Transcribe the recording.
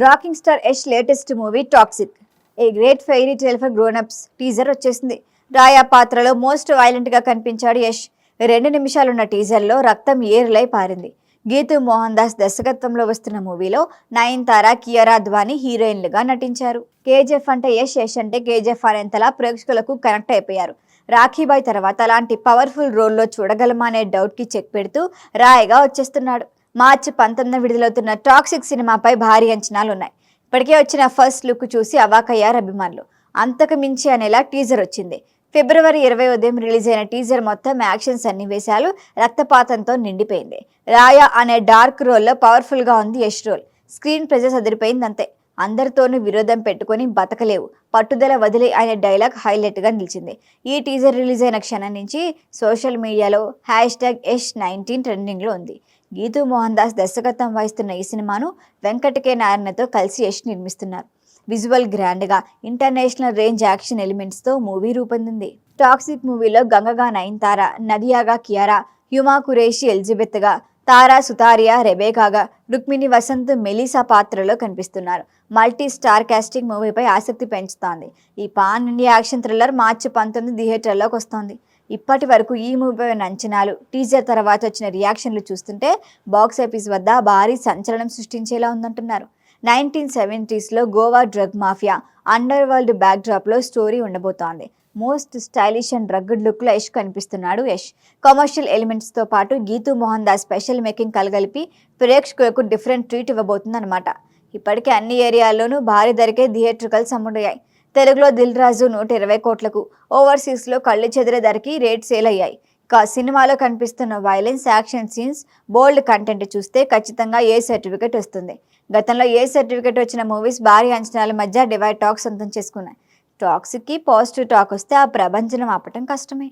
Rocking star Yash latest movie Toxic a great fairy tale for grownups teaser వచ్చేసింది. రాయా పాత్రలో most violent గా కనిపించాడు యష్. 2 నిమిషాలున్న టీజర్లో రక్తం ఏరులై పారింది. గీతూ మోహన్ దాస్ దర్శకత్వంలో వస్తున్న మూవీలో నయనతార, కియారా అద్వానీ హీరోయిన్లుగా నటించారు. కేజీఎఫ్ అంటే యష్, యష్ అంటే కేజీఎఫ్ అనేంతలా ప్రేక్షకులకు కనెక్ట్ అయిపోయారు. రాఖీబాయ్ తర్వాత అలాంటి పవర్ఫుల్ రోల్లో చూడగలమా అనే డౌట్ కి చెక్ పెడుతూ రాయగా వచ్చేస్తున్నాడు. మార్చి 19 విడుదలవుతున్న టాక్సిక్ సినిమాపై భారీ అంచనాలు ఉన్నాయి. ఇప్పటికే వచ్చిన ఫస్ట్ లుక్ చూసి అవాకయ్యారు అభిమానులు. అంతకు మించి అనేలా టీజర్ వచ్చింది. ఫిబ్రవరి 20 ఉదయం రిలీజ్ అయిన టీజర్ మొత్తం యాక్షన్ సన్నివేశాలు, రక్తపాతంతో నిండిపోయింది. రాయా అనే డార్క్ రోల్లో పవర్ఫుల్ గా ఉంది యష్ రోల్. స్క్రీన్ ప్రెజెన్స్ అదిరిపోయింది అంతే. అందరితోనూ విరోధం పెట్టుకుని బతకలేవు, పట్టుదల వదిలే అనే డైలాగ్ హైలైట్ గా నిలిచింది. ఈ టీజర్ రిలీజ్ అయిన క్షణం నుంచి సోషల్ మీడియాలో #యష్19 ట్రెండింగ్ లో ఉంది. గీతూ మోహన్ దాస్ దర్శకత్వం వహిస్తున్న ఈ సినిమాను వెంకట్ కే నారాయణతో కలిసి యష్ నిర్మిస్తున్నారు. విజువల్ గ్రాండ్ గా ఇంటర్నేషనల్ రేంజ్ యాక్షన్ ఎలిమెంట్స్ తో మూవీ రూపొందింది. టాక్సిక్ మూవీలో గంగగా నయనతార, నదియాగా కియారా, హ్యుమా కురేషి ఎలిజబెత్ గా, తారా సుతారియా రెబేకాగా, రుక్మిణి వసంత్ మెలీసా పాత్రలో కనిపిస్తున్నారు. మల్టీ స్టార్ కాస్టింగ్ మూవీపై ఆసక్తి పెంచుతోంది. ఈ పాన్ ఇండియా యాక్షన్ థ్రిల్లర్ మార్చి 19 థియేటర్లోకి వస్తోంది. ఇప్పటి వరకు ఈ మూవీపై అంచనాలు, టీజర్ తర్వాత వచ్చిన రియాక్షన్లు చూస్తుంటే బాక్స్ ఆఫీస్ వద్ద భారీ సంచలనం సృష్టించేలా ఉందంటున్నారు. 1970s Goa drug mafia under world back drop లో స్టోరీ ఉండబోతోంది. Most stylish and rugged look లో యష్ కనిపిస్తున్నాడు. యష్ కమర్షియల్ ఎలిమెంట్స్ తో పాటు గీతూ మోహన్ దాస్ స్పెషల్ మేకింగ్ కలగలిపి ప్రేక్షకులకు డిఫరెంట్ ట్రీట్ ఇవ్వబోతుందన్నమాట. ఇప్పటికే అన్ని ఏరియాల్లోనూ భారీ ధరకే థియేట్రికల్స్ అమ్ముడయ్యాయి. తెలుగులో దిల్ రాజు 120 కోట్లకు, ఓవర్సీస్ లో కళ్ళు చెదిరే ధరకి రేట్ సేల్ అయ్యాయి. ఇక సినిమాలో కనిపిస్తున్న వైలెన్స్, యాక్షన్ సీన్స్, బోల్డ్ కంటెంట్ చూస్తే ఖచ్చితంగా ఏ సర్టిఫికెట్ వస్తుంది. గతంలో ఏ సర్టిఫికెట్ వచ్చిన మూవీస్ భారీ అంచనాల మధ్య డివైడ్ టాక్ సొంతం చేసుకున్నాయి. టాక్సిక్ కి పాజిటివ్ టాక్ వస్తే ఆ ప్రభంజనం ఆపటం కష్టమే.